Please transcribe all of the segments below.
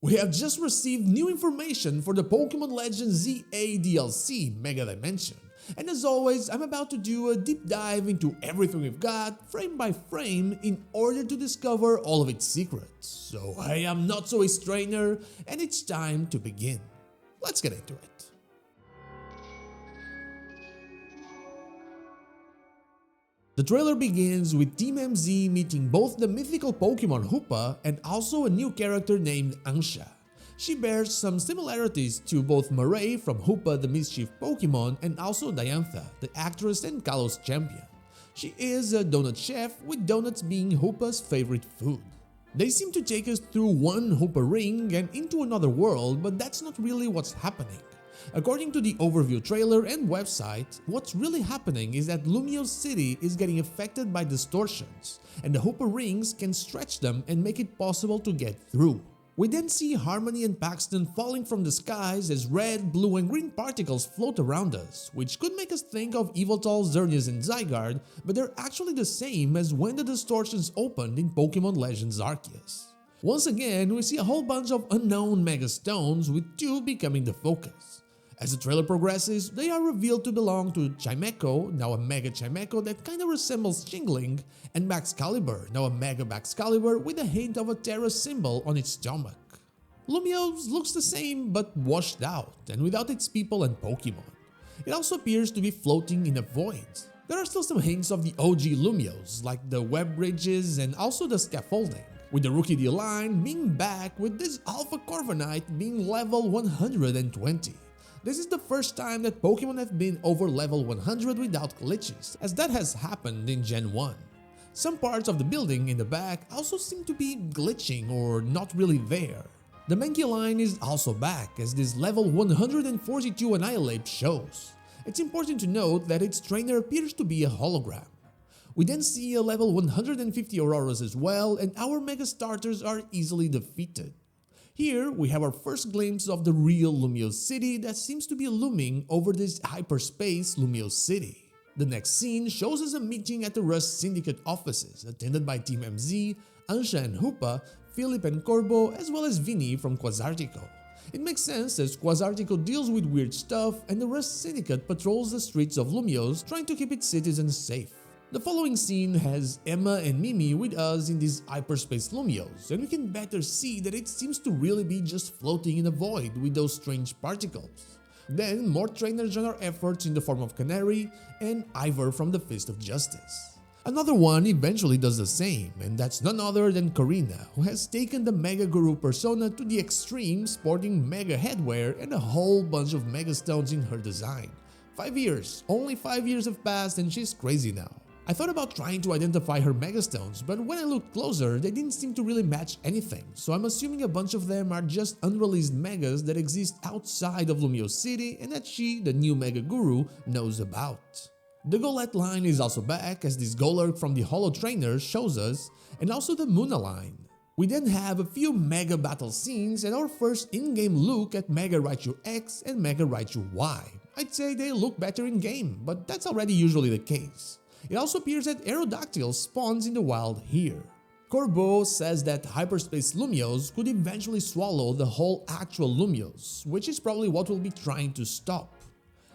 We have just received new information for the Pokémon Legends Z-A DLC Mega Dimension, and as always, I'm about to do a deep dive into everything we've got, frame by frame, in order to discover all of its secrets. So I am not so a strainer, and it's time to begin. Let's get into it. The trailer begins with Team MZ meeting both the mythical Pokémon Hoopa and also a new character named Ansha. She bears some similarities to both Murray from Hoopa the Mischief Pokémon and also Diantha, the actress and Kalos champion. She is a donut chef, with donuts being Hoopa's favorite food. They seem to take us through one Hoopa ring and into another world, but that's not really what's happening. According to the overview trailer and website, what's really happening is that Lumiose City is getting affected by distortions, and the Hoopa rings can stretch them and make it possible to get through. We then see Harmony and Paxton falling from the skies as red, blue and green particles float around us, which could make us think of Yveltal, Xerneas and Zygarde, but they're actually the same as when the distortions opened in Pokémon Legends Arceus. Once again, we see a whole bunch of unknown Mega Stones, with two becoming the focus. As the trailer progresses, they are revealed to belong to Chimecho, now a Mega Chimecho that kinda resembles Chingling, and Baxcalibur, now a Mega Baxcalibur with a hint of a Terra symbol on its stomach. Lumiose looks the same but washed out and without its people and Pokemon. It also appears to be floating in a void. There are still some hints of the OG Lumiose, like the web bridges and also the scaffolding, with the Rookie D line being back, with this Alpha Corviknight being level 120. This is the first time that Pokemon have been over level 100 without glitches, as that has happened in Gen 1. Some parts of the building in the back also seem to be glitching or not really there. The Mankey line is also back, as this level 142 Annihilate shows. It's important to note that its trainer appears to be a hologram. We then see a level 150 Auroras as well, and our Mega Starters are easily defeated. Here, we have our first glimpse of the real Lumiose City that seems to be looming over this Hyperspace Lumiose City. The next scene shows us a meeting at the Rust Syndicate offices, attended by Team MZ, Ansha and Hoopa, Philip and Corbo, as well as Vinny from Quasartico. It makes sense as Quasartico deals with weird stuff and the Rust Syndicate patrols the streets of Lumiose trying to keep its citizens safe. The following scene has Emma and Mimi with us in this Hyperspace Lumiose, and we can better see that it seems to really be just floating in a void with those strange particles. Then more trainers join our efforts in the form of Canary and Ivor from the Fist of Justice. Another one eventually does the same, and that's none other than Karina, who has taken the Mega Guru persona to the extreme, sporting Mega headwear and a whole bunch of Mega Stones in her design. 5 years, only 5 years have passed and she's crazy now. I thought about trying to identify her Megastones, but when I looked closer, they didn't seem to really match anything, so I'm assuming a bunch of them are just unreleased Megas that exist outside of Lumiose City and that she, the new Mega Guru, knows about. The Golett line is also back, as this Golurk from the Holo Trainer shows us, and also the Muna line. We then have a few Mega battle scenes and our first in-game look at Mega Raichu X and Mega Raichu Y. I'd say they look better in-game, but that's already usually the case. It also appears that Aerodactyl spawns in the wild here. Corbo says that Hyperspace Lumiose could eventually swallow the whole actual Lumiose, which is probably what we'll be trying to stop.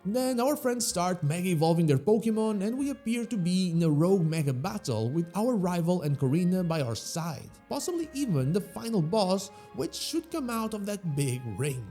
Then our friends start Mega evolving their Pokemon, and we appear to be in a rogue Mega battle with our rival and Karina by our side, possibly even the final boss, which should come out of that big ring.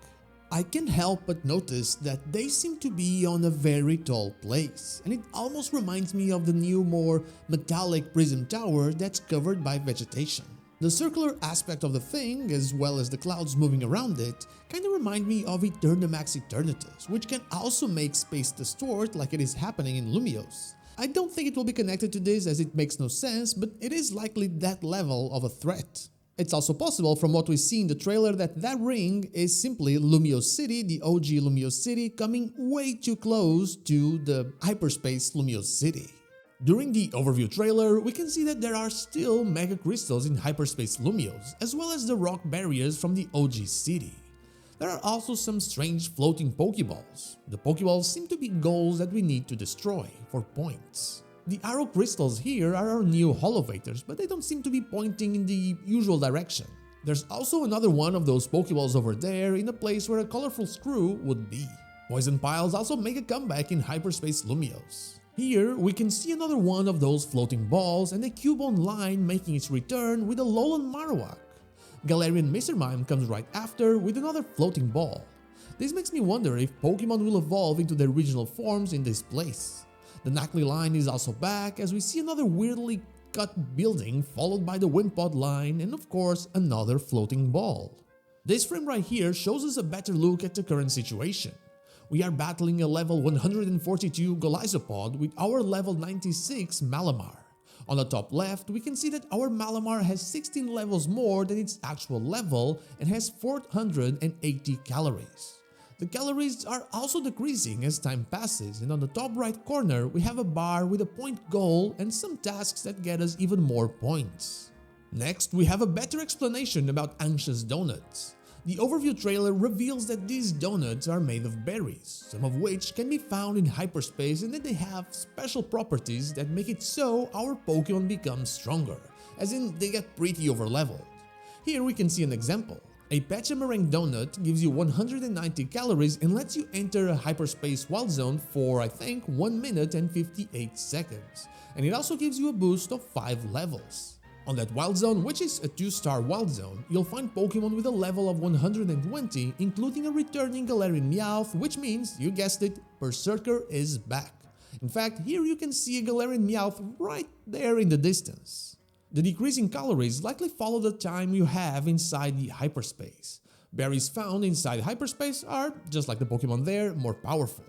I can't help but notice that they seem to be on a very tall place, and it almost reminds me of the new, more metallic Prism Tower that's covered by vegetation. The circular aspect of the thing, as well as the clouds moving around it, kinda remind me of Eternamax Eternatus, which can also make space distort like it is happening in Lumiose. I don't think it will be connected to this, as it makes no sense, but it is likely that level of a threat. It's also possible from what we see in the trailer that ring is simply Lumiose City, the OG Lumiose City, coming way too close to the Hyperspace Lumiose City. During the overview trailer, we can see that there are still Mega Crystals in Hyperspace Lumiose, as well as the rock barriers from the OG city. There are also some strange floating Pokeballs. The Pokeballs seem to be goals that we need to destroy for points. The arrow crystals here are our new Holovators, but they don't seem to be pointing in the usual direction. There's also another one of those Pokeballs over there in a place where a colorful screw would be. Poison piles also make a comeback in Hyperspace Lumiose. Here, we can see another one of those floating balls and a Cubone line making its return with a Alolan Marowak. Galarian Mr. Mime comes right after with another floating ball. This makes me wonder if Pokemon will evolve into their original forms in this place. The Nacli line is also back as we see another weirdly cut building followed by the Wimpod line and of course another floating ball. This frame right here shows us a better look at the current situation. We are battling a level 142 Golisopod with our level 96 Malamar. On the top left, we can see that our Malamar has 16 levels more than its actual level and has 480 calories. The calories are also decreasing as time passes, and on the top right corner, we have a bar with a point goal and some tasks that get us even more points. Next, we have a better explanation about Ansha's donuts. The overview trailer reveals that these donuts are made of berries, some of which can be found in hyperspace, and that they have special properties that make it so our Pokemon become stronger, as in they get pretty overleveled. Here we can see an example. A Pachamarank donut gives you 190 calories and lets you enter a hyperspace wild zone for I think 1 minute and 58 seconds, and it also gives you a boost of 5 levels. On that wild zone, which is a 2-star wild zone, you'll find Pokemon with a level of 120, including a returning Galarian Meowth, which means, you guessed it, Berserker is back. In fact, here you can see a Galarian Meowth right there in the distance. The decrease in calories likely follow the time you have inside the hyperspace. Berries found inside hyperspace are, just like the Pokemon there, more powerful.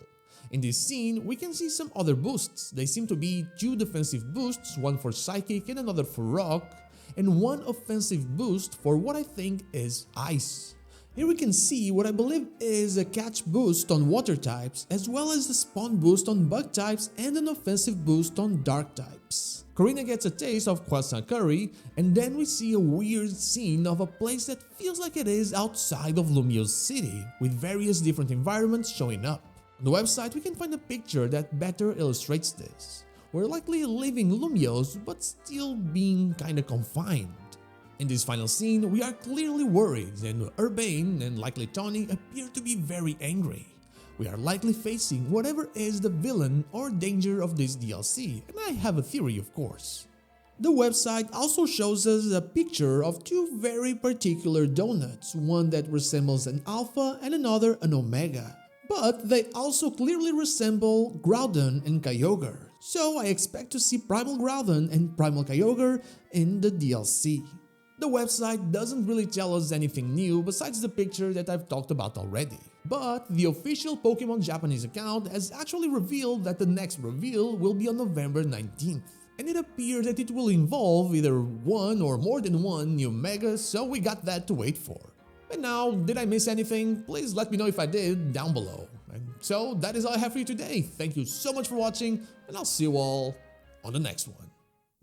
In this scene, we can see some other boosts. They seem to be 2 defensive boosts, one for Psychic and another for Rock, and 1 offensive boost for what I think is Ice. Here we can see what I believe is a catch boost on water types, as well as a spawn boost on bug types and an offensive boost on dark types. Karina gets a taste of croissant curry, and then we see a weird scene of a place that feels like it is outside of Lumiose City, with various different environments showing up. On the website, we can find a picture that better illustrates this. We're likely leaving Lumiose, but still being kinda confined. In this final scene, we are clearly worried, and Urbane and likely Tawny appear to be very angry. We are likely facing whatever is the villain or danger of this DLC, and I have a theory, of course. The website also shows us a picture of 2 very particular donuts, one that resembles an Alpha and another an Omega. But they also clearly resemble Groudon and Kyogre, so I expect to see Primal Groudon and Primal Kyogre in the DLC. The website doesn't really tell us anything new besides the picture that I've talked about already. But the official Pokemon Japanese account has actually revealed that the next reveal will be on November 19th. And it appears that it will involve either 1 or more than 1 new Megas, so we got that to wait for. And now, did I miss anything? Please let me know if I did down below. And so that is all I have for you today. Thank you so much for watching, and I'll see you all on the next one.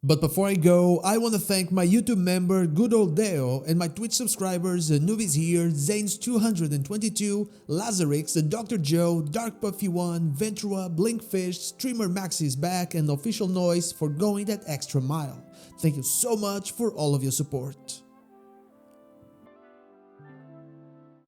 But before I go, I want to thank my YouTube member Good Old Deo and my Twitch subscribers Newbies Here, Zanes222, Lazarix, Dr. Joe, Dark Puffy 1, Ventura, Blinkfish, Streamer Max is back, and Official Noise for going that extra mile. Thank you so much for all of your support.